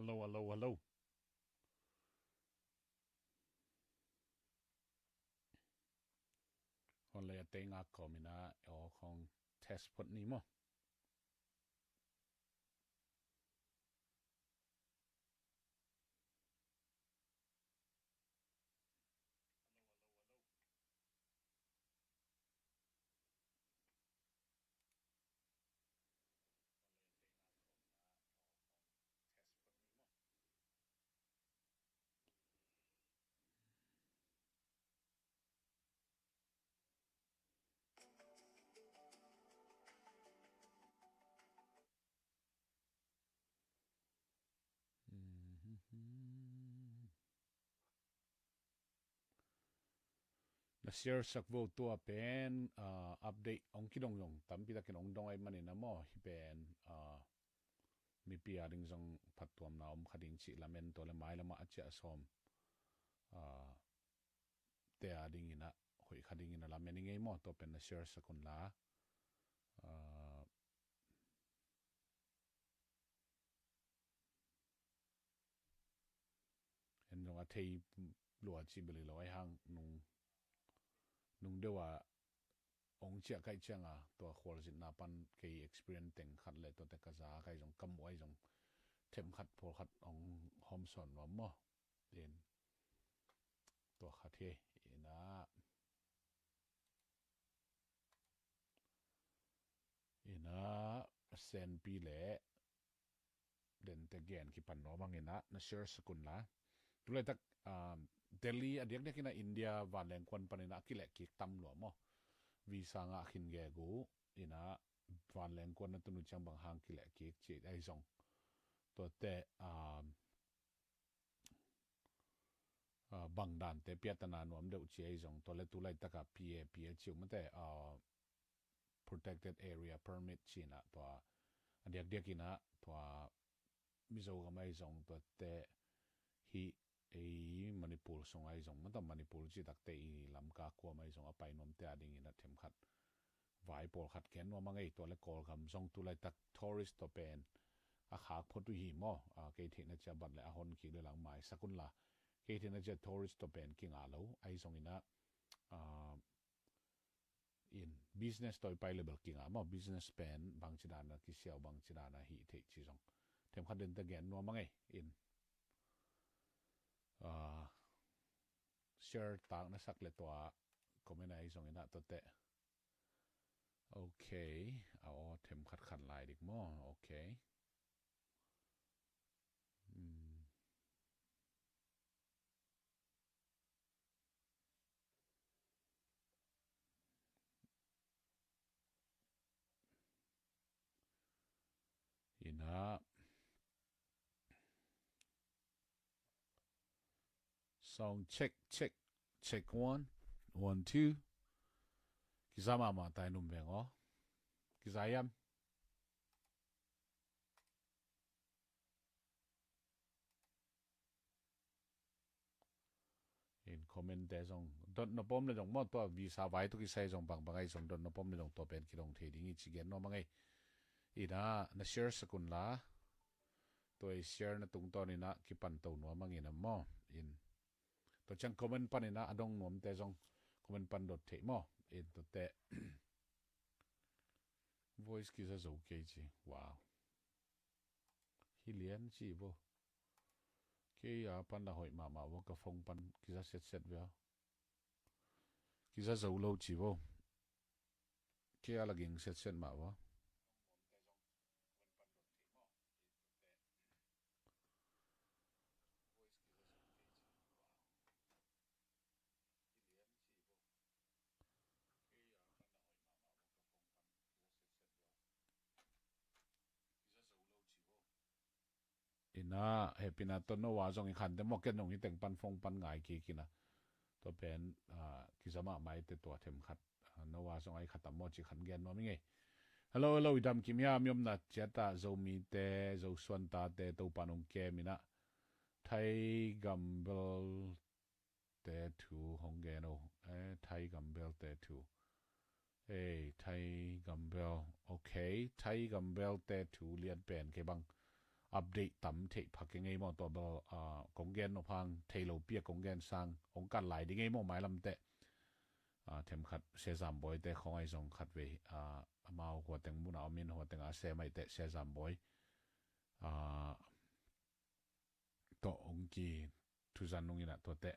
Hello, hello, hello. คนเลยเต็งอักก็มีนะเอาของเทสพดนี้มั้งนะเชื่อสักวัวตัวเป็นอัปเดตองคิดองยงตั้มพิทักษ์องดงไอ้มันนี่นะมั้งที่เป็นมีปีอาดิงจงพัดตัวมนาอมขัดิงชิลาเมนตัวละไม้ละมาอัจฉริสอมเตะอาดิงอินะหอยขัดิงอินะลาเมนิงไงมั้งตัวเป็นนะเชื่อสักคนละเห็นจงอาทิตย์ลัวจิบลิลอยหางนุ่งเดียวว่า องเชียใครเชียงอ่ะตัวควอลสินาปันเคย experience แต่งขัดเลยตัวแต่กระซาใครจงกำไว้จงเทมขัดพอขัดองหอมสอนว่ามั่วเด่นตัวขัดเทนะนะเซนปีเล่เด่นแต่แกนขีปันน้อมังเงินะนะเชื่อสกุลละตัวเลยตักเดลีอเดียกเนี่ยกินะอินเดียวันแรงควันปันนะกิเลกิกตั้มหลวมมั่ววีซ่างะขินแกกูนะวันแรงควันนั้นตุนุจังบางหางกิเลกิกเจไอซงตัวแต่บางด่านแต่เปียตนานวมเดือดเชียจงตัวเล็กตัวเล็กตะกับพีเอชิวมันแต่protected area permit ชีนะตัวอันเดียกเดียกินะตัวมิโซก็ไม่จงตัวแต่ฮีไอ้มณิปุรสงไอ้จงมันต้องมณิปุรจีตักแต่อีลำกากลัวไม่จงเอาไปนมแต่อดิ่งนะเทมขัดไว้ปอลขัดแขนว่ามังไอตัวเล็กกอลคำจงตัวเล็กตักทัวริสตัวเป็นอาขากพอดุหิมอเกทินะจะบัดเลยอาหอนขี้เลยหลังไม้สกุลละเกทินะจะทัวริสตัวเป็นกิ่งอาโลไอ้จงอินะอิน business ตัวไปเลยเบิกกิ่งอาโม business เป็นบางชิดานะกิเซียวบางชิดานะฮีเทชิจงเทมขัดเดินตะแกนนัวมังไออินเชื่อต่างนะสักเลยตัวก็ไม่ได้ส่งอินะตัวเตะโอเคเอาเทมขัดขันลายดิกมั้งโอเคอืมอินะ Song check one, 1 2. Kisama ma tayo numbengo. Kisayam. In comment de song. Don no pom le dong mo to visa vai to kisay song bang bangay song don no pom le dong to pen kilong trading i chigen no mangay. Ina na share sa kun la. To ay share na tung to ni na kipan to no mangin mo. In to chang comment pa ni na adong nom te song comment pan dot te mo. In to te voice kisa so okay chi. Wow. Hilian chi bo. Cái pan là hội mà vô cái phong pan kia set về kia dấu lâu chỉ vô kia là ging set mà vô ina happy na to no wa zong khan de mo ken nong i teng pan phong pan ngai ki kina to pen kisama mai te to them khat no wa zong ai khatam mo chi khan gen no mi nge hello hello idam kimya myom na chata zo mi te zo swan ta te to panong ke mina thai gambel te thu hong ge no thai gambel te thu thai gambel okay thai gambel te thu lian pen ke bang update ต่ำเทพักยังไงมั่งตัวเบลกงเกนนพังเทโลเปียกงเกนสังองค์การไหลดีไงมั่งหมายลำเตะเทมขัดเซซามบอยเตะของไอ้สองขัดเวมาหัวเต็งมุนเอามินหัวเต็งอาเซไม่เตะเซซามบอยตัวองกีทุจันนงยินะตัวเตะ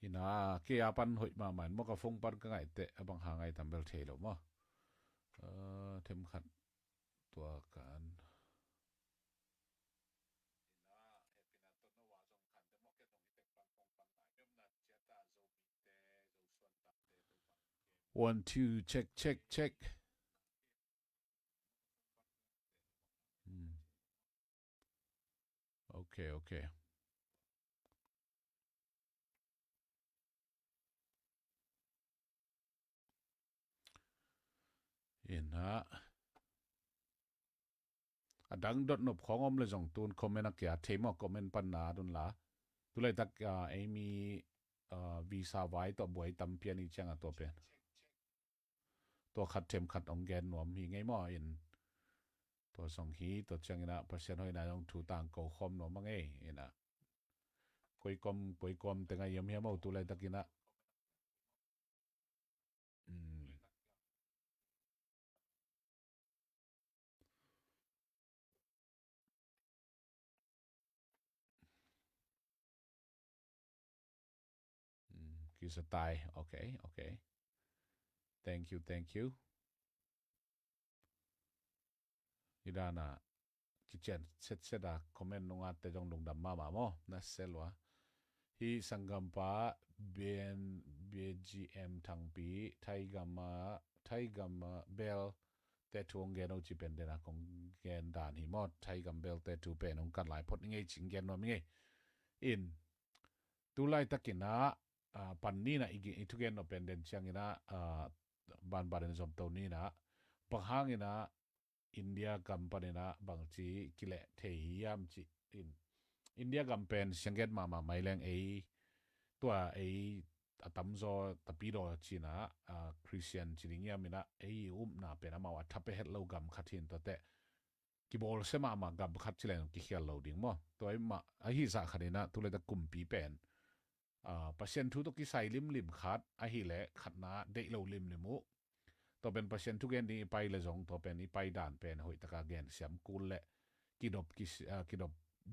อินาเกียปันหอยมามันมกฟงปันก็ไงเตะบางหางไอ้ทำเบลเทโลมั้งเทมขัดตัวกันone two check okay ina adang dot nop khongom le jong tun comment akya themo comment pan na dun la tulai tak amy visa vai to boy tampian i changa to pen to khat them khat ong gen nom hi ngai mo in to song hi to changina percent hoi na jong thu tang ko khom no ma ngai ina koi kom tenga yam hi mo tulai takina kisa tai okay thank you idana kitchen set da comment nunga te jong dong dam ma mo na selwa hi sangampa bgm thangpi thaigama bel te tuong gen o chi pen de na kong gen dan hi mo thaigam bel te tu pen ong kan lai phot ngai ching gen no mi in tu lai takina pan ni na itu gen no pen den changina ban ban zom to ni na panghangina India company na bangchi kile theiam chi in India campaign shanget mama maileng tua atamzo tapido china Christian chiningia mina na pena mawa thape het lo gam khatin to te kibol se mama gam khat chilen ki khial loading mo toy ma a hi za khanina tule ta kumpi pen pasien thu to ki sai lim khat a hi le khatna de lo lim limu toเป็นเปอร์เซ็นต์ทุกอย่างนี้ไปเลยจงตัวเป็นนี้ไปด่านเป็นหอยตะกาเกนเสียมกุลเละกิดบเ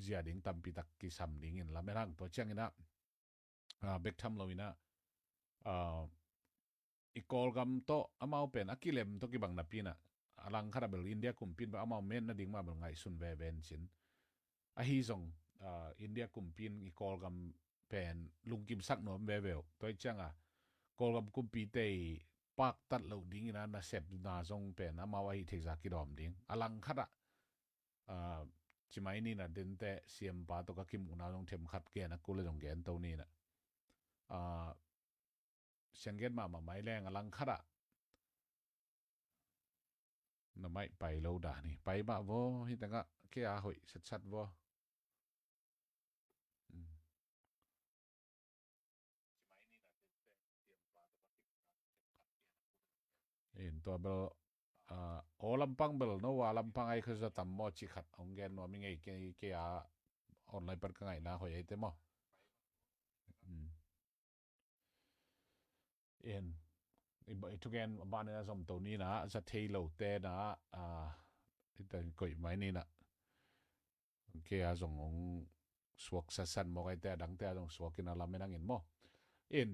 สียดิ่งตำปีตักกิสัมดิ่งอินละไม่ร่างตัวเชียงอินะเบกทำเราอินะอีกอลกัมโตอามาเป็นอักกิเลมตัวกิบังนับปีนะอลังคาราเบลอินเดียกุมปินอามาเมนนะดิ่งมาเป็นไงสุนเวเวนชินอาฮิซงอินเดียกุมปินอีกอลกัมเป็นลุงกิมสักหนอมเวเวลตัวเชียงกอลกัมกุมปีเตปักตัดเหล่าดิ้งนะน่าเสพน่าจงเป็นอามาว่าฮิเทจากกิดอมดิ้งอลังคัดจิไม่นี่นะเดินแต่เสียมปาตัวก็กิมุนาจงเทมขัดเกนะกูเลยจงเกนตัวนี้นะเชียงเกนมาไม่แรงอลังคัดน่าไม่ไปเราด่านี่ไปบ้าว่ฮิตังก็แค่อาหอยชัดว่เห็นตัวเบลโอลำพังเบลโนว่าลำพังไอ้คือจะทำมอชิขัดองเกนว่าไม่ไงเกี่ยออนไลน์เปิดก็ไงนะหอยไอ้เต็มเอ็นทุกแกนบ้านนี้นะสมตัวนี้นะจะเทโลเตนะแต่ก็ไม่นี่นะเกี่ยส่งสวกสันมอกไอ้แต่ดังแต่ส่งสวกินอะไรไม่นั่งเห็นมั้งเอ็น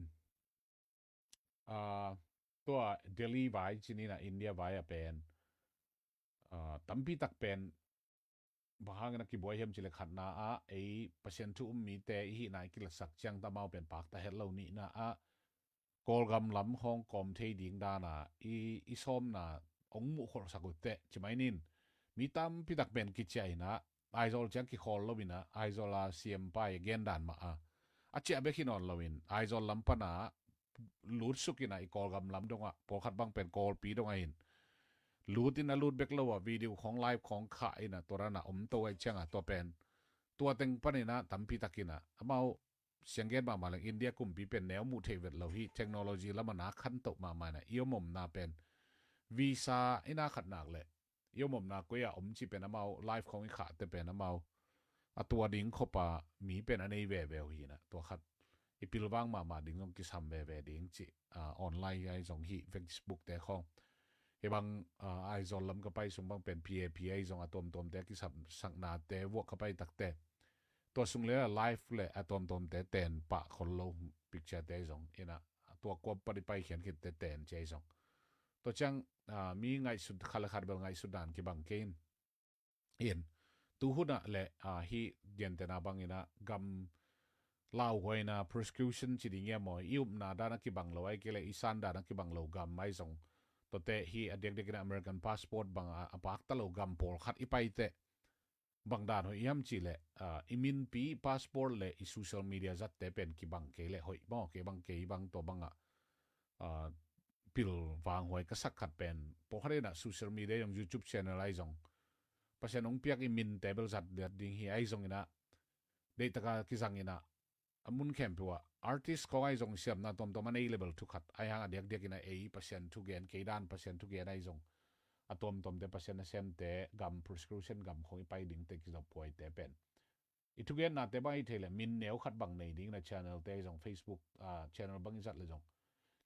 ตัวเดลีไว้ที่นี่นะอินเดียไว้เป็นตั้มปีตักเป็นบางนักกีฬาเห็นจิเลขันนะไอ้เปอร์เซ็นต์ทุกมีแต่อีนายกิลสักจังตามาเป็นปากแต่เห็นเรานี่นะกอลกำล้ำของกอมเทดิงดานะอีส้มนะองมุขสักุเตะใช่ไหมนินมีตั้มปีตักเป็นกิจใจนะไอโซลจังกิคอลลวินะไอโซลาเซียมไปเกนดานมาเจ้าเบคินอนลวินไอโซลลัมปนาลูดสุกินะอีกอลกำล้ำดงพอขัดบังเป็นกอลปีดงไอินลูดอินะลูดเบกเลววิดีโอของไลฟ์ของข่ายนะตัวนั้นนะตัวไอเชียงตัวเป็นตัวเต็งปนินะตั้มปีตักินะมาเสียงเกนมาเลยอินเดียกุมปีเป็นแนวมูเทเวตเราที่เทคโนโลยีแล้วมันนักขั้นตกมาเนี่ยเอี่ยมมนาเป็น visa ina khat nak le yomom na ko ya om chi pen amau life khong kha te pen amau atua ding khopa mi pen anei ve ve hi na to khat ipilwang ma ding jong ki sam ve ve ding chi online ai jong hi Facebook te khong he bang ai zol lam ka pai sung bang pen pa jong atom tom te ki sam sang na te wo ka pai tak te to sung le live le atom tom te ten pa khol lo picture te jong ina to ko pa di pai khian khit te ten che jong to chang mi ngai sud khala khat bel ngai sudan ki bang kein in tu huna le hi dian te na bang ina gam lao hoina prosecution chi ding ya mo ium na da na ki bang lo ai ke le isan da na ki bang lo gam mai jong to te hi adek dek na American passport bang apak ta lo gam pol khat ipai te bang dan ho yam chi le imin pi passport le i social media zat te pen ki bang ke le hoi mo ke bang to bang pil wang hoi ka sak khat pen po khare na social media yung YouTube channel ai jong pasien ong piak imin table zat de ding hi ai jong ina de taka ki jang ina amun khem pwa artist ko ai jong siam na tom tom an a level thu khat ai hang adek dek ina a pasien thu gen ke dan pasien thu gen ai jong atom tom de pasien na sem te gam prescription gam khoi pai ding te ki poi te pen itu gen na te bai thele min neu khat bang nei ding na channel te jong Facebook channel bang zat le jong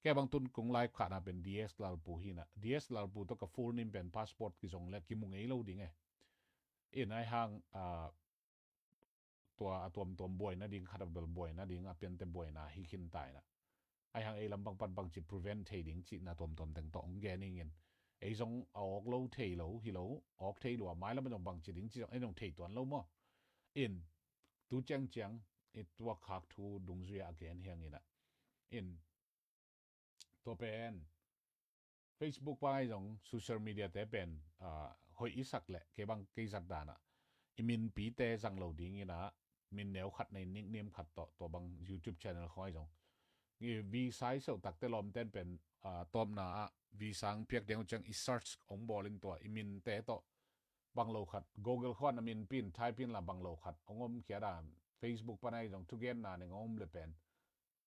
ke bang tun kung live kha na pen DSLR pu hi na DSLR pu to ka full nim pen passport ki jong le ki mung ei lo ding e in ai hangตัวตัวบวยนะดิ้งขัดเบลบวยนะดิ้งอาเป็นแต่บวยนะฮิคินตายนะไอหางไอลำบางปัดบางจิ prevent เทดิ้งจินะตัวแต่งตัวองแกนี่เงินไอจงออกโลเทโลฮิโลออกเทโลไม้แล้วมันต้องบางจิดิ้งจิไอต้องเทตัวโลมั้งอินตัวจังไอตัวขาดทูดุงซุยอาเกนเฮียงอินะอินตัวเป็น Facebook ไปจง social media แต่เป็นหอยอิสักแหละเก็บางกิจดานะอิมินปีเตจังโลดิ้งอินะมินแนวขัดในนิกเนียมขัดตัวบาง YouTube channel เขาไอ้จงนี่วีไซส์ตักเตลอมเต้นเป็นตอมนาวีสังเพียกเดียวจังอี search ของบอลินตัวอิมินเตตัวบางโลขัด Google ข้อนามินพินไทยพินละบางโลขัดองมเขียดาน Facebook ปนไอ้จงทุกเย็นนาในองมเลยเป็น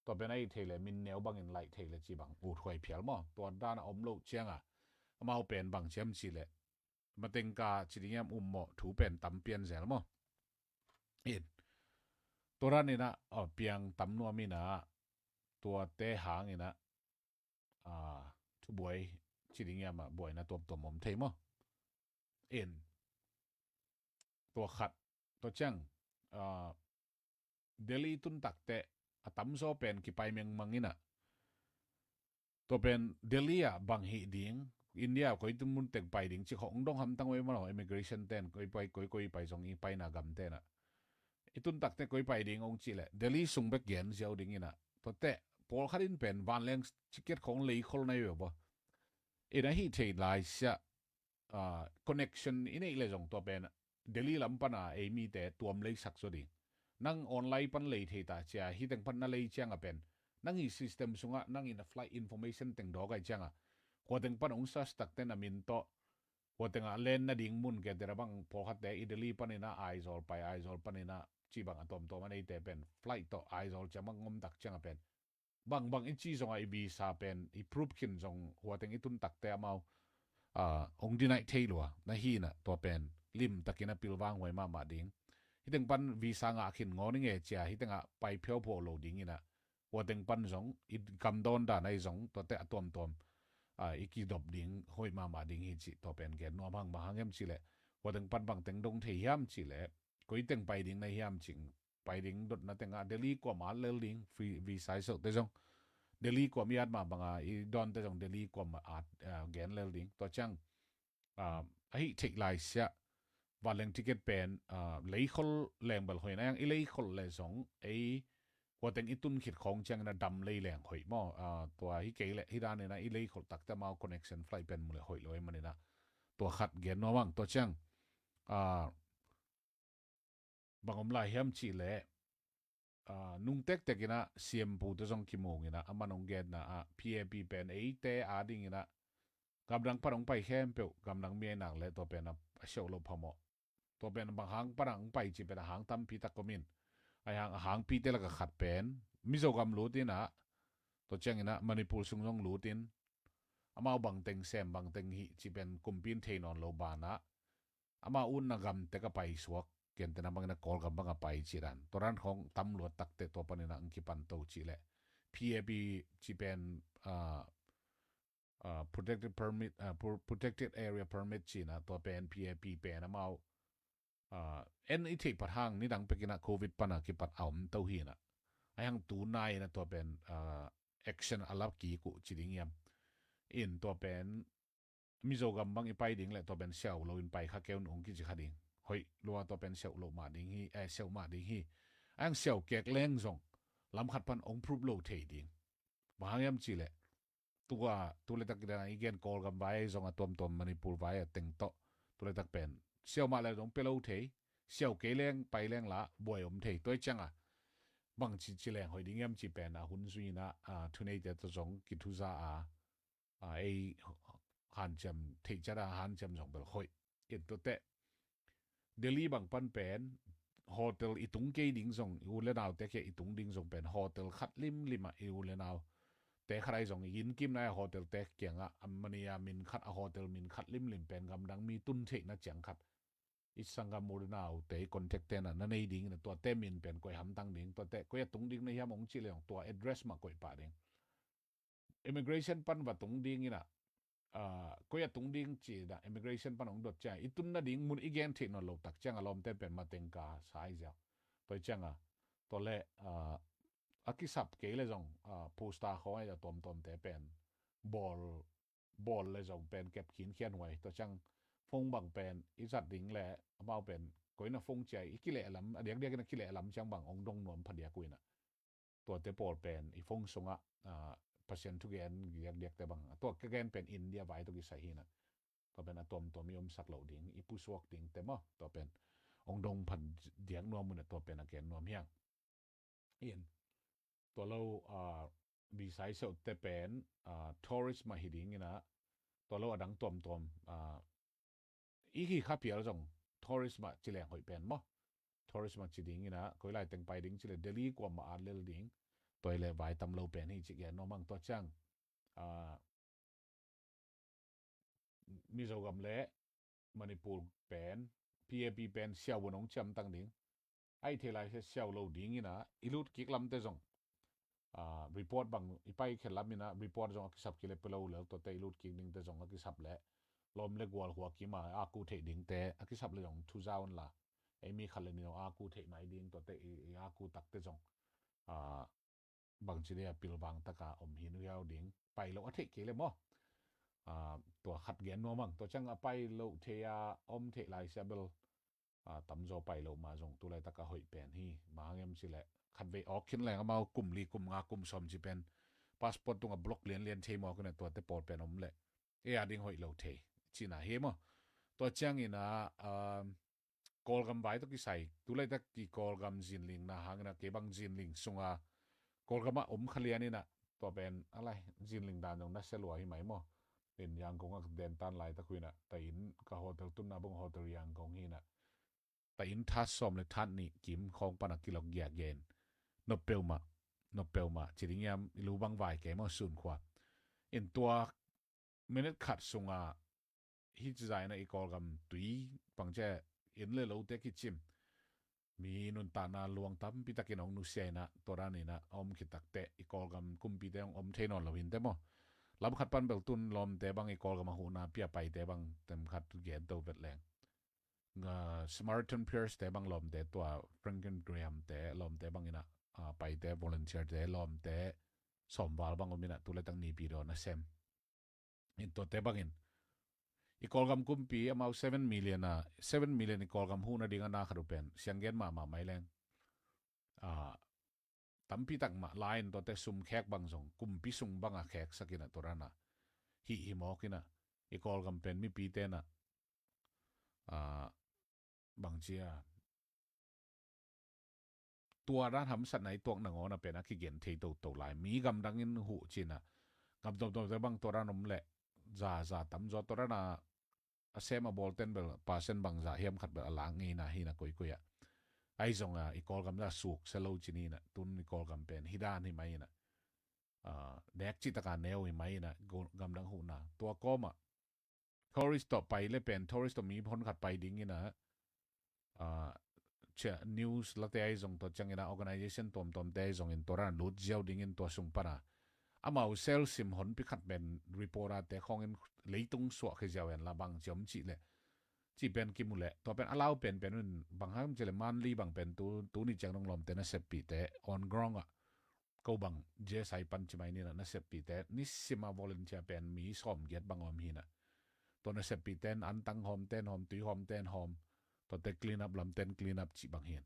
ตัวเป็นไอ้เทเลมินแนวบางอินไลท์เทเลจีบางอูถวยเพียลมั้งตัวด้านอมโลเชียงมาเอาเป็นบางเชื่อมชีเลยมาเต็งกาจิริยมหมอถูเป็นตั้มเปลี่ยนเสียแล้วมั้งเห็นตัวนั้นนี่นะเปียงตั้มนัวมีนะตัวเตะหางนี่นะทุบวยจิริยมบวยนะตัวหม่อมเทมั้งเอ็นตัวขัดตัวเจ้งเดลี่ตุนตักเตะตั้มโซเป็นกี่ไปเมืองมังนี่นะตัวเป็นเดลี่อะบางฮีดิ้งอินเดียก็ยังมุ่งแต่งไปดิ้งที่ของดงทำตั้งไว้มาหน่อย immigration เต้นก็ไปตรงนี้ไปนากรรมเต้นอ่ะอีตุนตักเต้ก็ไปดิ้งองค์จีแหละเดลี่ส่งไปเขียนเจ้าดิ้งน่ะตัวเต้พอขัดินเป็นวันเลี้ยงชิคเก็ตของเลยคนในแบบว่าอีนั่นฮีเทไลน์เสียconnection อีนี่เลยส่งตัวเป็นเดลี่ลำปันมีแต่ตัวมันเลยสักสุดดิ้งนั่งออนไลน์ปันเลยเทตาเจ้าฮีแต่งปันนั่นเลยเจ้าก็เป็นนั่งอี system ส่งนั่งอี flight information แต่งดอกไอ้เจ้าหัวถึงปันองศาสตักเต้นมินโตหัวถึงเลนน่ะดิ่งมุนแกเดรบังพอขัดแต่อิตาลีปันนี่นะไอซอลไปไอซอลปันนี่นะจีบังตัวมันไอเตเป็นไฟล์ต่อไอซอลจะมังงมตักจังเป็นบางอิจีจงไอบีซาเป็นอีพรูฟขินจงหัวถึงอิตุนตักแต่มาองดีไนเทลัวนะฮีน่ะตัวเป็นลิมตะกินปิลวางไว้มาดิ่งฮิตึงปันวีซ่างาขินงอนี่ไงเจ้าฮิตึงไปเพียวโพโลดิ่งนี่นะหัวถึงปันจงอีกำโดนด่านไอจงตัวแต่ตัวอีกดบดิ้งห้อยมาดิ้งฮิจิตัวเป็นแกนนัวพังมาหังเอ็มจิเล่ว่าถึงปันบังเต็งดงเทียมจิเล่ก็อีเต็งไปดิ้งในเฮียมจิงไปดิ้งดดนั่นเต็งเดลี่กว่ามาเลดิ้งวีไซส์สุดแต่จงเดลี่กว่ามีอัดมาบังอีดอนแต่จงเดลี่กว่ามาอัดแกนเลดิ้งตัวจังไอ้เทคไลน์เสียวันเล่งทิเก็ตเป็นเลยคนแรงเบลหอยนะยังไอ้เลยคนเลยสองไอ้ว่าแต่งอีตุนขิดของจังนะดำเลยแหลงหอยมั่วตัวฮิเกลเลยฮิดานเนี่ยนะอีเลยขดตักแต่มาคอนเนคชั่นไฟเป็นมือหอยลอยมันเนี่ยนะตัวขัดเกณฑ์น้อวังตัวจังบางอมลายเฮียมชีเล่นุ่งเต็กกินะเสียมปูตัวจงกิโมงนะอามันองเกณฑ์นะPAPเป็นไอเตอาดิ้งนะกำลังปะองไปแค่เปียวกำลังเมียหนักเลยตัวเป็นเชลโลพมตัวเป็นบางหางปะองไปจีเป็นหางตั้มพิทักกมินไอหางปีเตลก็ขัดเป็นมิโซกัมรูตินะตัวเจ้างี้นะมณีปูซุงซงรูติน ama bang teng sem bang teng hi chi ben kumpin thein on lo bana ama un na gam te ka pai suak ken te na bang na kol gam bang a pai chi ran toran khong tam lo tak te to panina ang ki pan to chi le PAB chi ben protected permit protected area permit chi na to pen PAP pen amao en i thei pat hang ni dang pekina covid pana ki pat aum to hi na ayang tu nai na to pen action alap ki ku chi ding yam in to pen mizo gam bang ipai ding le to ben xiao lo in pai kha keun ong ki chi kha ding hoi lua to pen xiao lo ma ding hi xiao ma ding hi ang xiao kek leng zong lam khat pan ong proof lo thei ding ma yam chi le tua tu le tak da igen kol gam vai zong a tom manipur vai a teng to tu le tak pen xiao ma le dong pe lo thei xiao ke leng pai leng la boy om thei toi chang a bang chi chi leng hoi ding yam chi pen a hun sui na thu nei te to zong ki thu za a han cham thei cha da han cham zong bel hoi in to te delhi bang pan pen hotel itung ke ding zong u le naw te ke itung ding zong pen hotel khat lim lima u le naw te khrai zong yin kim na hotel te kyanga ammania min khat a hotel min khat lim lim pen gam dang mi tun the na chang khat isanga murnaw te contact te na nei ding na to te min pen koi ham tang ding to te koi tung ding na yam ong chi leong to address ma koi pa ding immigration pan wa tung ding ina koi tung ding chi da immigration pan ong dot cha itun na ding mun igen the no lo tak chang alom te pen ma teng ka sai ja toi chang a to le akisap ke le jong posta khoi da tom te pen ball ball le jong pen kep khin khian wai to chang phong bang pen izat ding le amao pen koi na phong chai ikile lam adiak diak na kile lam chang bang ong dong nom phadia kuina to te por pen I phong songa pasien tu gen diak diak te bang to ke gen pen india vai to ki sai hina to pen atom yom sak lo ding ipu suak ding te mo to pen ong dong phan diak nom mun to pen again nom hiang in to lo bi sai so te pen tourist ma hiding ina to lo adang tom i hi kha pial jong tourist ma chileng hoi pen mo tourist ma chi ding ina koi lai teng pai ding chile delhi ko ma an lel ding toile vai tam lo pen hi chi ge no mang to chang Mizoram le Manipur pen PAP pen xiao wonong cham tang ding ai the lai se xiao lo ding ina ilut kik lam te jong report bang ipai khel lam ina report jong ki sap ki le pelo le to te ilut kik ding te jong ki sap le lom le gwal huwa ki ma a ku the ding te a ki sap le jong thu zaun la ai mi khal le ni a ku the mai ding to te a ku tak te jong bang chi de pil bang taka om hin yao ding pai lo a the ke le moตัวขัดเกียนนัวมั่งตัวจังไปโลเทียอมเทไลเซเบลตำโจไปโลมาจงตัวไรตะกะหอยเป็นฮีมาเงี้ยสิแหละขัดเวออกขึ้นแรงมากลุ่มลีกลุ่มงากลุ่มสมจิเป็นพาสปอร์ตตัวบล็อกเลียนเทมอกันเนี่ยตัวเตปอดเป็นอมเละดิ่งหอยโลเทจีน่าเฮมอตัวจังอินะกอลกัมไว้ตัวกี่ใส่ตัวไรตะกี่กอลกัมจินลิงนะหางนะเก็บังจินลิงสุงกอลกัมอมขลียนี่นะตัวเป็นอะไรจินลิงดานตรงนั้นเสลวหิไหมมอเป็นยังคงอักเดนตันไลตะคุยนะแต่อินกับโฮเทลตุนนาบงโฮเทลยังคงฮีนะแต่อินทัสซอมเลยทันนี่กิมของปนักกิลกแยกเย็นนบเปลมาจริงยามรู้บางวายแกมาสุนขวาอินตัวเมเนตขัดสงฮิจใจนะอีกอลกัมตุยปังเจอินเลยเราเตกิจิมมีนุนตานาลวงตั้มพิตากินองนุเซนะตัวร้านนี่นะอมคิตักเตอีกอลกัมกุมปีเตองอมเทนอนเราหินเตมอลำขัดปันเบลตุนลมแต่บางอีกอลกับมาหูนาเปียไปแต่บางเต็มขัดเกียนตัวเบ็ดแรงสมาร์ตันเพียร์สแต่บางลมแต่ตัวแฟรงกินเกรมแต่ลมแต่บางอินะไปแต่วอลเนเทียร์แต่ลมแต่สมบาลบางอมินะตัวเล็ตั้งนี้ปีโดนะเซมอินตัวแต่บางอินอีกอลกับกุมปีเอา7 million 7 million อีกอลกับหูนาดิ่งนาขรุเป็นเสียงเงินมาไม่แรงตั้มพิตักมาไลน์ตัวแต่ซุ่มแขกบางสงกุมพิซุ่มบางแขกสักินะตัวนั้นนะฮิมอกินะอีกอลกัมเป็นมีปีเตนะบางเชียตัวร้านทำสัตว์ไหนตัวหนังนะเป็นนักขี้เกียจเทตัวลายมีกำดังอินหูจินะกำตัวแต่บางตัวร้านนมเละจ่าตั้มจอตัวร้านเซมาบอลเต้นเบลปาเซนบางจ่าเฮียมขัดเบลล้างงี้นะฮีนะกุยไอ้จงอีกอลกัมจะสุกเซโลจินีนะตุนอีกอลกัมเป็นฮิดานที่ไม่นะ เด็กจิตการแนวอีไหมนะกำลังหูนะตัวก็มาทัวริสต์ต่อไปเลยเป็นทัวริสต์ต่อมีพ้นขัดไปดิ้งนะเชื่อนิวส์ละเตยจงตัวจังนะ organization ตัวเตยจงอินตัวนั้นลุดเจียวดิ้งอินตัวสุ่มปนะอามาเซลซิมหนพิขัดเป็นรีพอร์ตแต่ของอินเลยตุงสวะคือเจ้าเห็นละบางจอมจีเลยจีเป็นกิมุเละตัวเป็นอาลาวเป็นบางครั้งจะเลยมันลีบางเป็นตัวนี่จังต้องลมแต่น่าเสพปีแต่ on ground อ่ะก็บางเจสายปันจิไม่นี่นะน่าเสพปีแต่นี่สิมา volunteer เป็นมีซ้อมเกียรติบางอมหินะตัวน่าเสพปีแต่อันตั้งหอมเต้นหอมตุยหอมเต้นหอมตัวแต่ clean up ลำเต้น clean up จีบางเห็น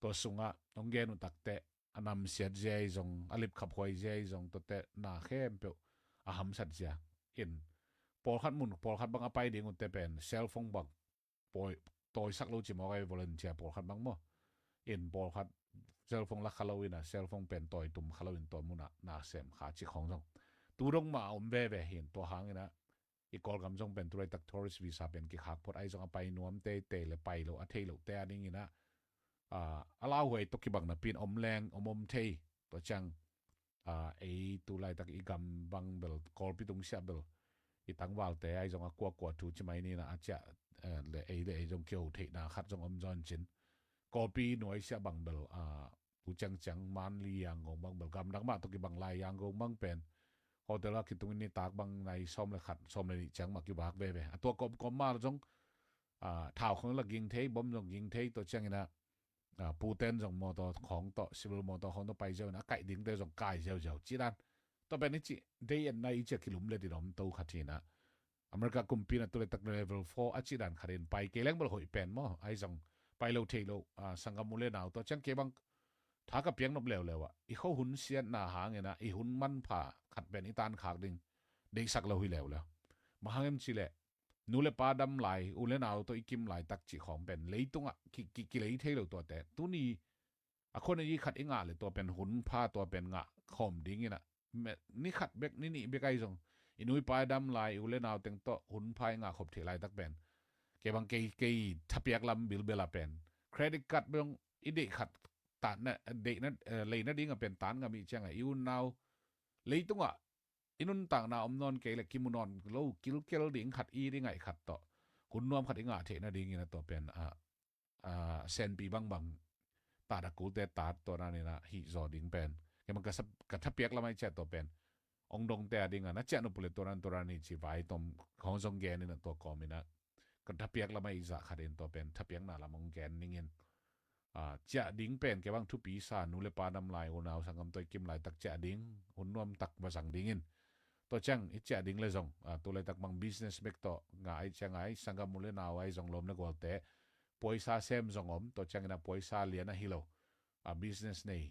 ตัวสุงอ่ะต้องเกณฑ์ตักแต่อันนำเสียเจจงอลิบขับหอยเจจงตัวแต่หน้าเข้มเปียวอาหำสัตเจียอินพอขัดมุนพอขัดบางอไปดิ่งอุตเตเป็นเซลฟงบังปอยตัวสักลูจิมอไอ volunteer พอขัดบางมั้งอินพอขัดเซลฟงลักฮาโลวีนอ่ะเซลฟงเป็นตัวตุ่มฮาโลวีนตัวมุนอ่ะนาเซมขาจิของจงตัวรงมาอมเบเบเห็นตัวหางนะอีกอลกำจงเป็นตัวตักทัวริสวีซ่าเป็นกิฮักพอไอจงอไปนวมเตเตเลยไปโลอัเทโลเตอันนี้นะอาลาวหวยตกิบังนะปีนอมแรงอมเทตัวจังไอตัวไรตักอีกำบังเบลกอลปิตุงเสียเบลอีตั้งวาลแต่ไอจงกวดถูใช่ไหมนี่นะอาจจะเลยไอจงเกี่ยวเทนะคัดจงอมจอนจินกอลปีหน่วยเสียบังเบลผู้จังมันลียงงบังเบลกำดังมาตกิบังลายยางงบังเป็นโฮเทลคิดตรงนี้ตากบังในซ้อมเลยขัดซ้อมเลยจังมากิบากเบ้ตัวกบมาจงท้าวของเรายิงเทบ่มจงยิงเทตัวจังนะปูเต้นจงมอตัวของต่อซิลมอตัวของต่อไปเจ้านะไก่ดิ้งเตจงไก่เจ้าจีรันต่อไปนี้จีได้ยันในจะกิลุมเลยที่น้องตัวขัดทีนะอเมริกากุมปีนะตัวเล็กตักเลเวล4จีรันขัดเองไปเกล้งบลหอยเป็นมั้งไอ้จงไปเราเทโลสังกัมุเลนาวตัวจังเก็บังถ้ากับเพียงนบเหลวเลยว่ะอีเขาหุ่นเสียนหน้าหางเนี่ยนะอีหุ่นมันผ่าขัดเป็นอีตานขากดิ้งเด็กสักเราหิเหลวแล้วมาหางเอ็มชิเล่นูเลปาดำไหลอุเลนาวตัวอีกิมไหลตักจีของเป็นเลยตรงอ่ะกิเลยเทเราตัวแต่ตัวนี้คนนี้ขัดอีงาเลยตัวเป็นหุ่นผ้าตัวเป็นงะขอมดิ้งนี่นะนี่ขัดเบกนี่เบกไอ้ส่งอินุยปาดำไหลอุเลนาวเต็งโตหุ่นพายงะขบเทไหลตักเป็นเก็บังเกยทับยักลำบิลเบลาเป็นเครดิตการ์ดเบงอีเด็กขัดตานเนี่ยเด็กนั้นเลยนั่นดิ้งเป็นตานก็มีเช่นไงอิวนาวเลยตรงอ่ะอินุนต่างนาอมนอนเกลกิมุนอนโลกิลเกลดิ้งขัดอีดิ้งไงขัดต่อหุ่นนวมขัดอีงาเทนะดิ้งนะตัวเป็นเซนปีบังตาดกูเตตาตัวนั้นนี่นะฮิจอดิ้งเป็นแกมันก็ทับเปียกแล้วไม่เจ็ดตัวเป็นองดงแต่ดิ้งอ่ะนะเจ้านุปุเลตัวนั้นนี่จีไว้ตรงของจงแกนี่นะตัวกอมินะก็ทับเปียกแล้วไม่อิจฉาขัดเองตัวเป็นทับเปียกน่ะละมงแกนนิ่งเงินจะดิ้งเป็นแกบังทุปีศาจนูเลปาดำลายหุ่นเอาสังคมตัวกิมลายตักจะดิ้งหุ่นนวมตักมาสั่งดิ้งเงินตัวจังอิจฉาดิ้งเลยจงตัวเลยตักบัง business เบกต่องายจังไงสังคมมูลนาวไอ้จงลมนักวอลเตะป่วยซาเซมจงอมตัวจังนะป่วยซาเลียนนะฮิโลbusiness นี่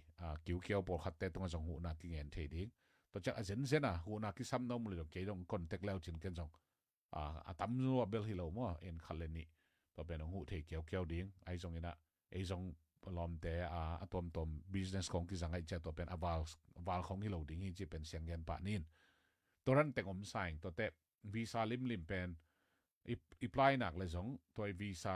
เกี่ยวปวดขัดเตะตรงจงหูนักกิเงินเทดิ้งตัวจังเซนหูนักกิซ้ำน้องมูลเลยเกี่ยงคนเต็กแล้วจินกันจงตั้มนัวเบลฮิโลมั่วเอ็นคัลเลนี่ตัวเป็นหูเทเกี่ยวดิ้งไอ้จงนี่นะไอ้จงลอมแต่ตัว business ของกิสังไอ้เจ้าตัวเป็นวาลของฮิโลดิ้งที่จะเป็นเสียงเงินปะนินตัวนั้นแต่งอมใส่ตัวแต่วีซ่าลิมเป็นอีปลายหนักเลยสองตัววีซ่า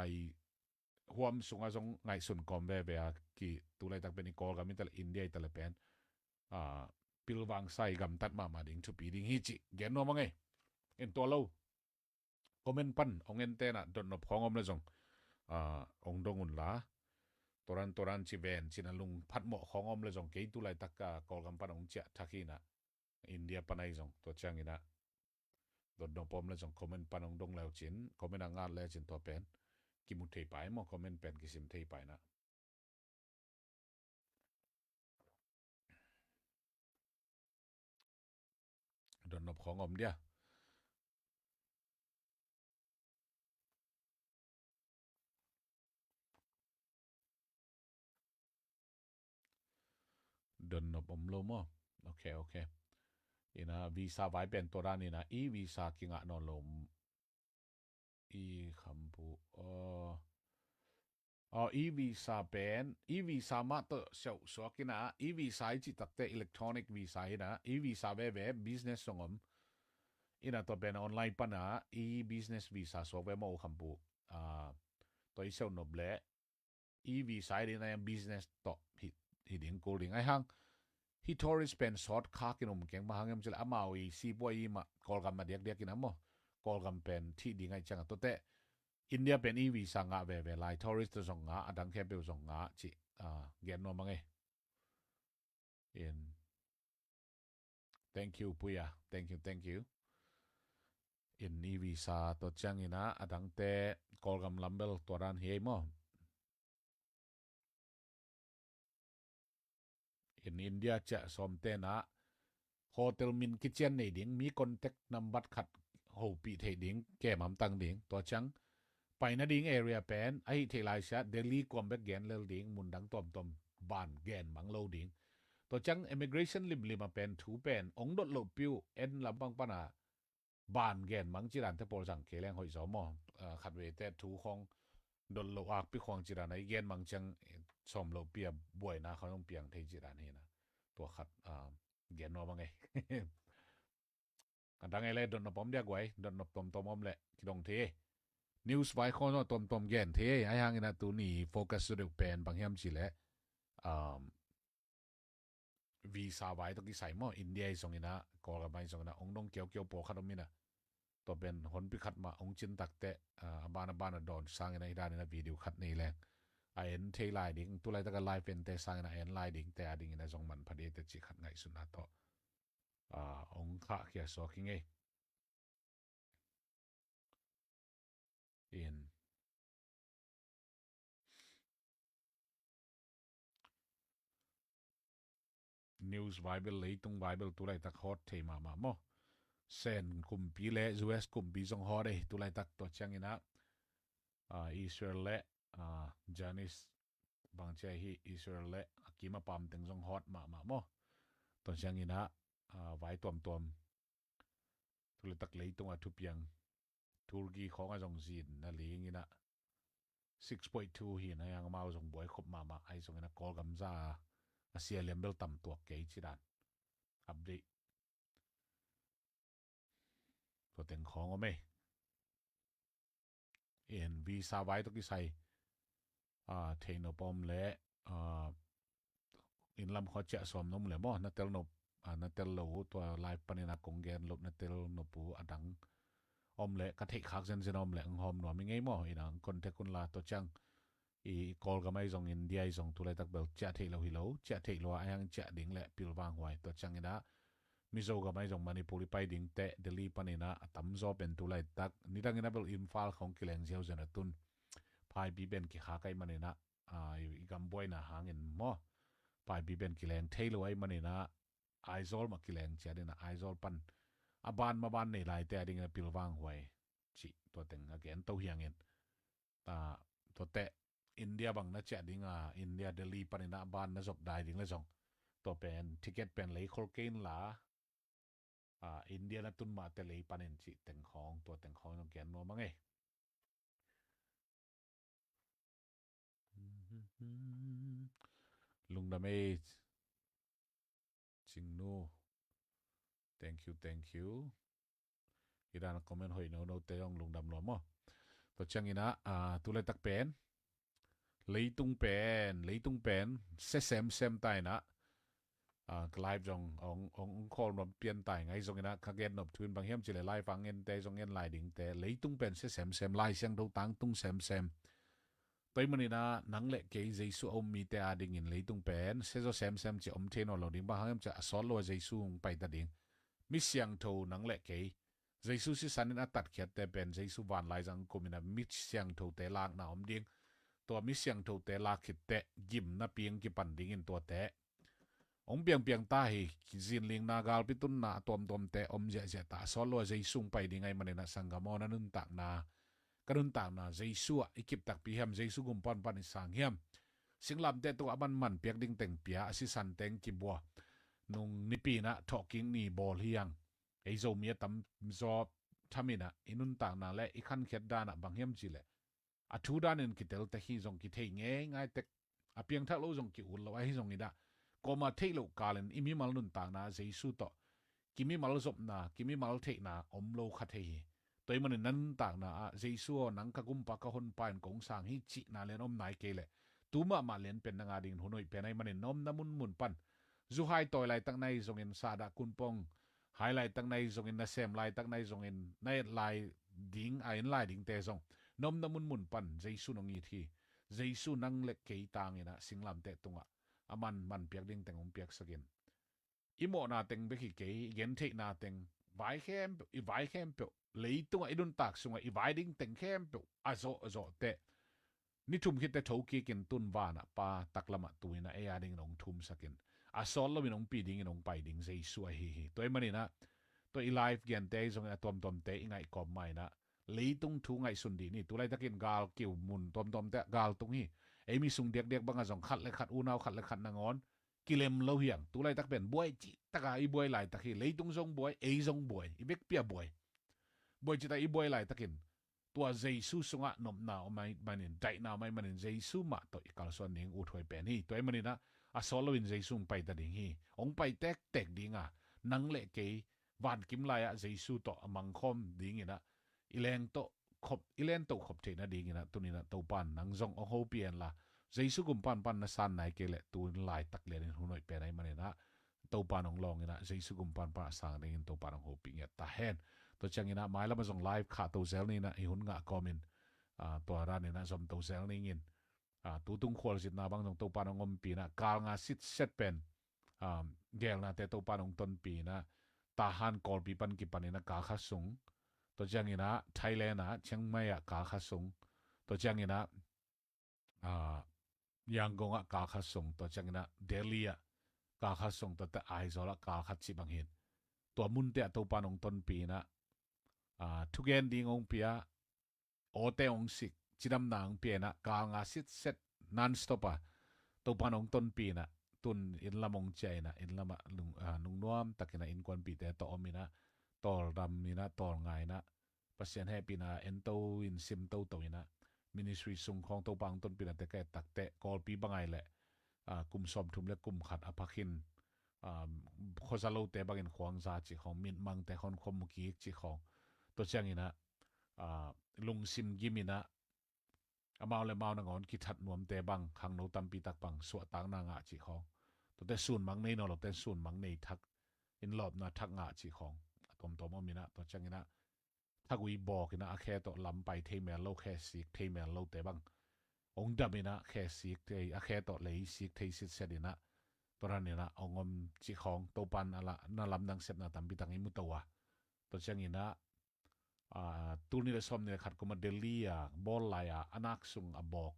ห่วมสูงอาจงไงส่วนกอมเบะกี่ตัวอะไรต่างเป็นอีกอลกับมิตรอินเดียแต่ละเป็นพิลวังใส่กำตัดมาดิ้งชุบปีดิ้งฮิจิเกนโนมังไงเอ็นตัวเราคอมเมนต์ปันองเงินเตนะโดนนบของอมเลยสององดงอุนลาตัวรันชีเวนชินาลุงพัดหมอของอมเลยสองเกยตัวอะไรตักกอลกำปันองเจ้าทักกินะอินเดียปันไอสองตัวจังอินะโดนนบอมเลยสองคอมเมนต์ปันองดงแล้วจินคอมเมนต์งานแล้วจินตัวเป็นกิมุเทไปมั้งคอมเมนต์เป็นกิสิมเทไปนะโดนนบของอมเดียโดนนบอมโลมั้งโอเคอินะวีซ่าไว้เป็นตัวร้านนี่นะอีวีซ่ากิงะนอนลมอีคำพูอีวีซ่าเป็นอีวีซ่ามาตัวเสียวสวกินะอีวีซ่าจิตตักแต่อิเล็กทรอนิกส์วีซ่านะอีวีซ่าเว็บบิสเนสสงมอินะตัวเป็นออนไลน์ปะนะอีบิสเนสวีซ่าสวเว็บมาคำพูตัวอีเซลนบเละอีวีซ่าดีนะยังบิสเนสต่อหิดิงกูดิงไอ้ฮัง hi tourist pen short kha kinom keng ma hangem chel amawi si boy ma kolgam ma dek dek inamo kolgam pen thi dingai changa to te India pen e visa nga ve lai tourist zong nga adang ke be zong nga chi gen no mangai in thank you puya thank you in e visa to chang ina adang te kolgam lambel toran hi mo in India cha som te na hotel min kitchen nei ding mi contact number khat ho pi thei ding ke mam tang ding to chang pai na ding area pen ai thei lai sha Delhi combat gen lel ding mun dang tom ban gen mang lo ding to chang immigration lim lima pen thu pen ong dot lo piu en lam bang pana ban gen mang chiran te por sang keleng hoi zo mo khat we te thu khong dot lo ak pi khong chiran ai gen mang chang som lo pia boy na khong piang thei chiran hi na to khat gen no mangai kan dang ele dot no pom dia gwai dot no tom om le kidong the news vai khon no tom gen the ai hang ina tu ni focus su de pen bang hiam chi le visa vai to ki sai mo India song ina ko ga bai song na ong dong kyo po khat mina to ben hon pi khat ma ong chin tak te bana don sang ina ida na video khat nei le a en thei lai ding tu lai ta ka live en te sang ina en lai ding te ading ina jong man phade te chi khat ngai su na to ong kha kya so ki nge in news bible leitung bible tu lai tak hot thei ma mo sen kum pi le US kum pi jong ho de tu lai tak to chang ina Israel le Janice bang che hi Israel le akima pam teng jong hot ma mo to chang ina vai tom tu lai tak leitung a thu piang Turkey khong a jong zin na ling ina 6.2 hi na yang mau jong boy khop ma ai jong ina kol gam za asia lembel tam to ke chiran update to teng khong ome in visa vai to ki sai thein no pom le in lam kho cha som nom le mo na tel no na tel lo to live panina kongen lop na tel no pu adang om le ka thei khak zen om le hom no mi ngei mo inang kon te kun la to chang i kol ga mai jong India jong tu lai tak bel cha thei lo hi lo cha thei lo ayang cha ding le pil wang hoi to chang ina mizo ga mai jong manipuri pai ding te Delhi panina tam zo pen tu lai tak ni dang ina bel imphal khong kileng zeu zen atun phai bi ben ki kha kai manina i gam boy na hangin mo pai bi ben kileng thailo ai manina aizol ma kileng chadina aizol pan aban ma ban nei lai te ading na pilwang hoi chi to teng again to hiangin to te India bang na cha dinga India Delhi panina ban na jok dai ding la jong to pen ticket pen lei khol kein la India na tun ma te lei panin chi teng khong to teng khong no gen no mangai lungdam e chingnu thank you irana comment hoi no te ong lungdam lo mo to changina tu le tak pen leitung pen se sem tai na live jong ong call no pian tai ngai jong ina khagen nop thun bang hiam chile live angen te jong en lai ding te leitung pen se sem lai siang do tang tung sem toy manina nang le ke jesu om mi te ading in leitung pen se zo sem chi om the no lo ding ba hangam cha asol lo jesu pai ta ding mi siang tho nang le ke jesu si sanin atat khiat te pen jesu van lai jang kumina mi siang tho te lak na om ding to mi siang tho te lak khit te gim na piang ki pan ding in to te ong piang ta hi zin ling na gal pitun na tom te om je ta sol lo jesu pai ding ai manina sangamo na nun tak na kanun tak na jesu ikip tak pi ham jesu gum pan sang hiam singlam te to aban man piak ding teng pia si san teng ki bo nung nipi na talking ni bol hiang ei zo mia tam zo thamina inun tak na le ikhan khet dana banghiam chile a thu dan en kitel te hi zong ki thei nge ngai tek a piang thak lo zong ki ul lo hi zong ida koma thei lo kalen imi mal nun tak na jesu to kimi mal zop na kimi mal thei na om lo kha thei toy man nan tak na a jesu nang ka gum pa ka hon pan kong sang hi chi na len om nai ke le tuma ma len pen nga ding hunoi pen ai man nom na mun pan zu hai toy lai tak nai zong in sa da kun pong hai lai tak nai zong in na sem lai tak nai zong in nai lai ding a in lai ding te zong nom na mun pan jaisu nong i thi jaisu nang le ke tang ina singlam te tunga aman man piak ding teng piak sakin imo na teng be ki ke gen the na teng vai khem pe leitunga idun tak sunga I vai ding teng khem pe azo te ni thum khit te thoki kin tun wana pa taklama tuina e ading nong thum sakin a sol lo minong pi ding nong pai ding jaisu a hi toy mani na to I live gen te zong a tom te ingai kom mai na leitung thu ngai sun di ni tulai takin gal kiu mun tom te gal tung hi emi sung dek banga zong khat le khat unau khat le khat nangon kilem lo hiang tulai tak ben boy chi taka I boy lai takhi leitung zong boy e zong boy I bek pia boy chi ta I boy lai takin tua Jesu sunga nom na o mai manin dai na mai manin Jesu ma to ikal son ning u thoi pen hi toy manina a solowin Jesu pai ta ding hi ong pai tek dinga nang le ke van kim lai a Jesu to amang khom ding ina ileng to ilen to khop the na ding ina tunina to pan nang zong o ho pian la Jesu kum pan na san nai ke le tun lai tak le hu noi pe nai manina to pan ong long ina Jesu kum pan pa sang ding to pan ong ho pi ta hen to changina mai la ma zong live kha to zel ni na I hun nga comment to ran ni na zom to zel ni ngin tu tung khol sit na bang zong to pan ong om pi na kal nga sit set pen gel na te to pan ong ton pi na ta han kol pi pan ki panina ka kha sung to changina Thailand na chiang mai a ka kha sung to changina Yangon a ka kha sung to changina Delhi a ka kha sung to ta Aizawl a ka kha chi bang hin to mun te to pan ong ton pi na thugen ding ong pia ote ong sik chidam nang pia na ka nga sit set non stop to panong ton pi na tun in lamong chai na in lama nung nuam takina in kon pi te to omina tol ram mina tol ngai na pasien happy na ento in sim to ina ministry sung khong to pang ton pi na te ka tak te kol pi bangai le kum som thum le kum khat apakhin khozalo te bangin khwang za chi khong min mang te khon khom ki chi khong to changina lung sim gimina amao le mau na ngon ki that nuam te bang khang no tam pi tak bang so tang na nga chi khong to te sun mang nei no lo te sun mang nei thak in lob na thak nga chi khong tom omina to changina thagui bok ina a khe to lam pai thei mel lo khe sik thei mel lo te bang ong damina khe sik te a khe to lei sik thei sit sedina toranina ongom chi khong to pan ala na lam nang set na tam pi tang imu to wa to changina tuni le som ne khat kuma Delhi bol la ya anak sung abok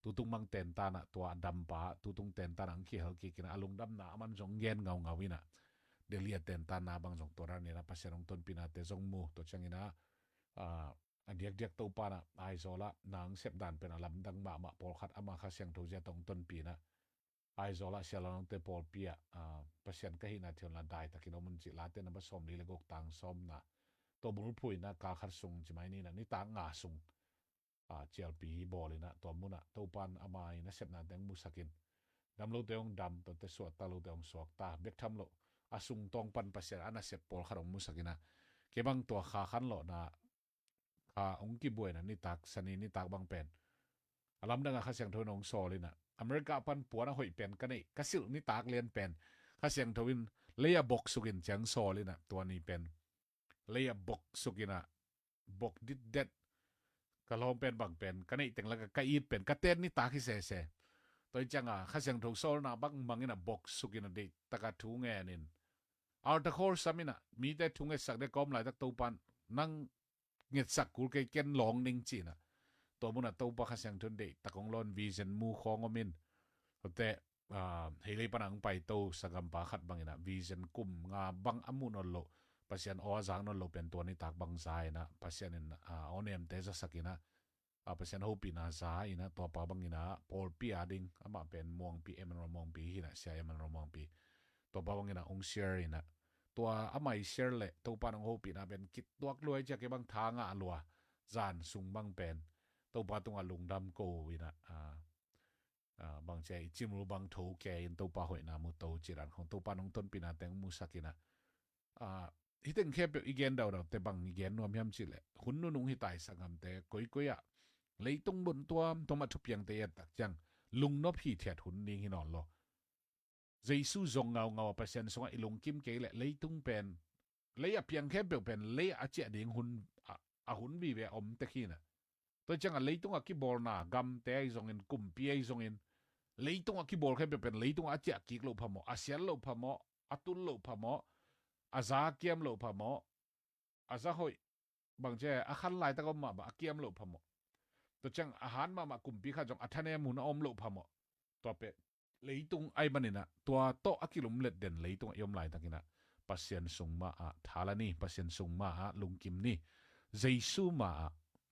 tutung mang ten ta na tua dampa tutung ten ta nang ki hal ki kina alung dam na aman jong gen ngawina Delhi ten ta na bang jong toran ne na paserong ton pina te jong mu to changina diak to pa na ai zola nang sep dan pen alam dang ma pol khat ama kha siang tho ja tong ton pina ai zola sialong te pol pia pasien ka hina thion la dai takino mun chi la te na ba som li le gok tang som na to bul pui na ka khar sung chimai ni na ni ta nga sung chelpi bolina to muna to pan amai na sep na deng musakin dam lo teong dam to te so ta lo teong sok ta bek tham lo asung tong pan pasien ana sep pol kharong musakina ke bang to kha khan lo na kha ong ki buai na ni tak sani ni tak bang pen alam danga kha siang thon ong solina America pan puana hoi pen kanei kasil ni tak len pen kha siang thowin leya box sukin chang solina to ni pen leya bok sukina bok dit det kalong pen bang pen kanei teng laga ka it pen katen ni taki se toy changa khaseng thok sol na bang mangina bok sukina de taka thu nge nin ar ta khor samina mi te thu nge sak de kom lai tak to pan nang nget sak kul ke ken long ning china to muna to pa khaseng thon de takong lon vision mu khong omin te hele panang pai to sagam pa khat bangina vision kum nga bang amun lo pasien o zang no lo pen to ni tak bang zai na pasien in onem te za sakina pasien hopi na za ina to pa bang ina pol pi ading ama pen mong pi em ro mong pi hina sia em ro mong pi to pa bang ina ong share ina to amai share le to pa nong hopi na ben kit tuak luai cha ke bang tha nga lua zan sung bang pen to pa tung alung dam ko ina bang che chimru bang tho ke in to pa hoi na mu to chiran khong to pa nong ton pi na teng mu sakina hiteng khep igen daw te bang igen nom yam chile hun nu nung hitai sangam te koi ya leitung bun tuam to ma thu piang te tak chang lung no phi thiat hun ning hin on lo Giêsu zong ngao pasien songa ilung kim ke le leitung pen leia piang khem pe pen le a che ding hun a hun bi ve om te khina to chang a leitung a ki bol na gam te ai zong in kum pi ai zong in leitung a ki bol khem pe pen leitung a che ki lo phamo a sial lo phamo atul lo phamo a za kiam lo phamo a za hoi bang che a khan lai ta ko ma ba kiam lo phamo to chang a han ma kum pi kha jong a thane mun om lo phamo to pe leitung ai manina tua to akilum let den leitung yom lai takina pasien sungma a thalani pasien sungma a lungkim ni jesu ma a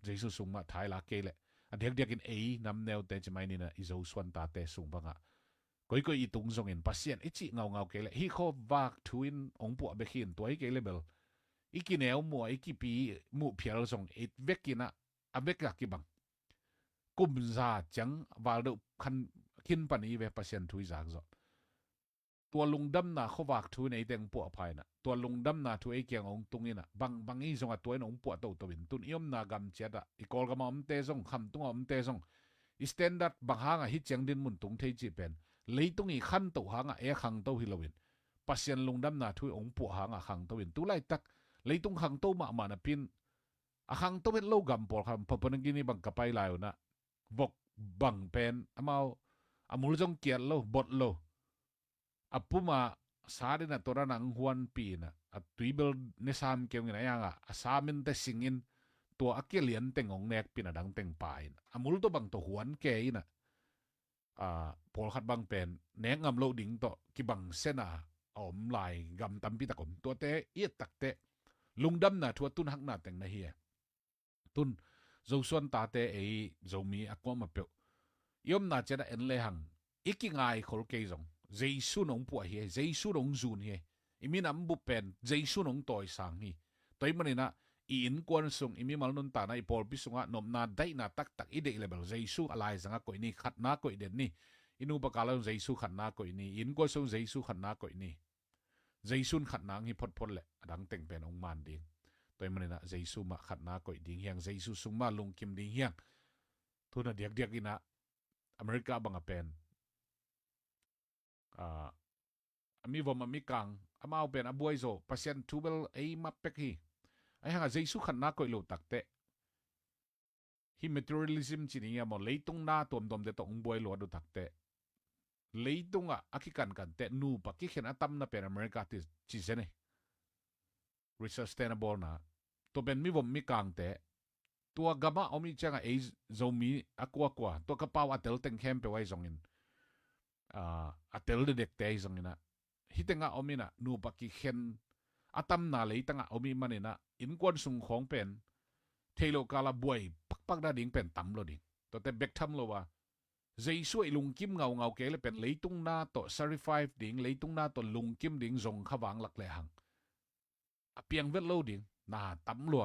jesu sungma thaila kele adek dek in ei nam neu te chmai ni na izo swan ta te sung banga koi itung zong in pasien ichi ngau kele hi kho wak thuin ong pu be khin toi kele bel ikineu mo ikipi mu phial zong it vekina aveka ki bang kum za chang waldo khan kin pani ve pasien thui zak zo tua lungdam na khowak thu nei teng pu phai na tua lungdam na thu e kyang ong tungina bang i zonga toin ong pu to to bin tun iom na gam cheta I kol gam om te zong kham tung om te zong standard bang hanga hi chang din mun tung thei chi pen leitung I khan to hanga e khang to hi lowin pasien lungdam na thu ong pu hanga khang to bin tu lai tak leitung khang to ma na pin a khang to bet lo gam por kham popon gini bang kapai lai na vok bang pen amao amul jong kiat lo bot lo apuma sari na tora nang huan pi na at tuibel ne sam kem ngina yanga asamin te singin to akelian tengong nek pinadang teng pain amul to bang to huan ke ina pol khat bang pen neng ngam lo ding to ki bang sena om lai gam tam pi takom to te i tak te lungdam na thua tun hak na teng na hi tun zo suan ta te ei zo mi akom ma pe yom na chena en le hang ikingai khol ke zong Jesu nong pu hi Jesu nong zun hi imin am bu pen Jesu nong toy sang hi toy manina I in kon sung imi mal nun ta na ipol pi sunga nom na dai na tak ide level Jesu alai zanga ko ni khat na ko den ni inu pa kala Jesu khat na ko ni in ko sung Jesu khat na ko ni Jesu khat na hi phot le adang teng pen ong man ding toy manina Jesu ma khat na ko ding hiang Jesu sung ma lung kim ding hiang thuna diak ina America banga pen ami vom ami kang amao pen abuai zo pasien tubel ei mapek hi ai hanga Jesu khan na koi lo takte hi materialism chininga mo leitung na tom de tong buai lo do takte leitunga akikan kan te nu pa ki khen atam na pen America ti chi zene sustainable na to ben mi vom mi kang te tua gama omi changa ei zo mi akwa to ka paw atel teng khem pe wai zongin atel de dek te zongina hitenga omina nu paki khen atam na leitanga omi manina in kon sung khong pen thelo kala buai pak da ding pen tam lo ding to te bek tham lo wa Jesu lung kim ngau ke le pen leitung na to 35 ding leitung na to lung kim ding zong khawang lak le hang apiang vet lo ding na tam lo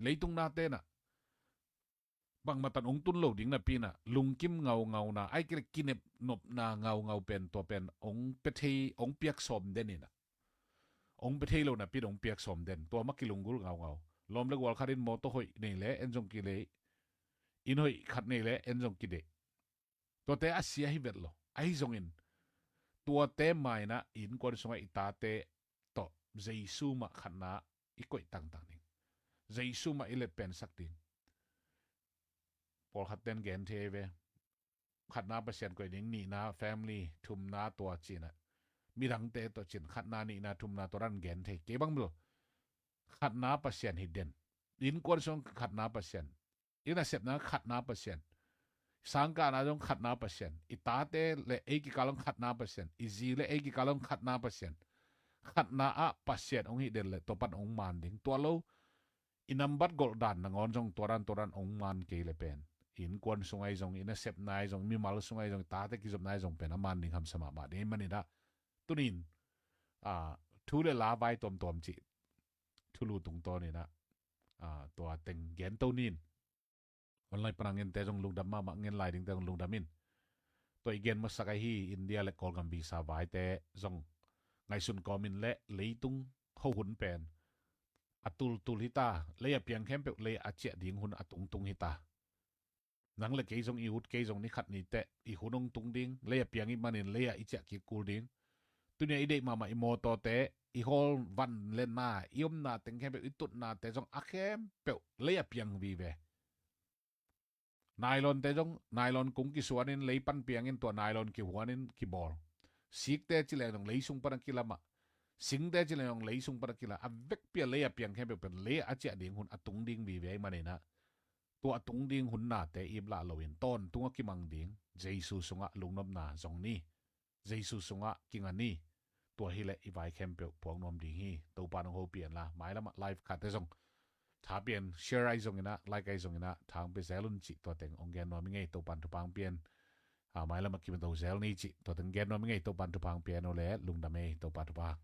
leitung na te na bang matan ong tun lo ding na pina lung kim ngau na ai ke kinep nop na ngau pen to pen ong pethei ong piak som denina ong pethei lo na pi ong piak som den to makilungul ngau lom le wal kharin mo to hoi nei le enjong ki le in hoi khat nei le enjong ki de to te asia hi vet lo ai zong in tua te mai na in kon songa ita te to Jesu ma khana ikoi tang ni Jesu ma ile pen sak din pol khat den gen the ve khat na pasien ko ding ni na family thum na to china mi rang te to chin khat na ni na thum na to ran gen the ke bang blo khat na pasien hidden in kon song khat na pasien ina sep na khat na pasien sangka na jong khat na pasien itate le e ki kalong khat na pasien izi le e ki kalong khat na pasien khat na a pasien ong hi den le to pan ong man ding to lo inambat gol dan na ngon jong toran ong man ke le pen in kon sungai jong ina sep nai jong mi mal sungai jong ta te ki jom nai jong pen aman ding ham sama ma de mani da tunin thu le la vai tom chi thu lu tung to ni na to teng gen to nin online panangin te jong lungdam ma ngin lai ding te jong lungdamin to igen ma sakai hi India le kolgam bi sa vai te jong ngai sun komin le leitung ho hun pen atul hita le ya piang khem pe le a che ding hun atung hita nang le ke jong i hut ke jong ni khat ni te i hunong tung ding le ya piang I manin le ya I cha ki kul ding tu ne ide mama imo to te I hol van len na iom na teng khem pe itut na te jong akhem pe le piang vi ve nylon te jong nylon kung ki suanin lei pan piang in to nylon ki huanin ki bol sik te chi le dong lei sung pan ki lama sing te chi le dong lei sung pan ki la avek pia le piang khem pe le a cha ding hun atung ding vi ve ma ne na to atung ding hun na te im la loin ton tunga ki mang ding jesu sunga lungnom na jong ni jesu sunga kinga niตัวฮีเละอีไวแคมเปลพวกนอมดีฮีตัวปานของเขาเปลี่ยนละหมายละมาไลฟ์คัดได้ส่งถ้าเปลี่ยนแชร์ไอ้ส่งนะไลค์ไอ้ส่งนะทางไปเซลลุนจิตัวเต็งองแกนนอมไม่ไงตัวปันทุพังเปลี่ยนหมายละมาคิดเป็นตัวเซลนี่จิตัวเต็งแกนนอมไม่ไงตัวปันทุพังเปลี่ยนเอาแล้วลุงดำเอตัวปันทุพัง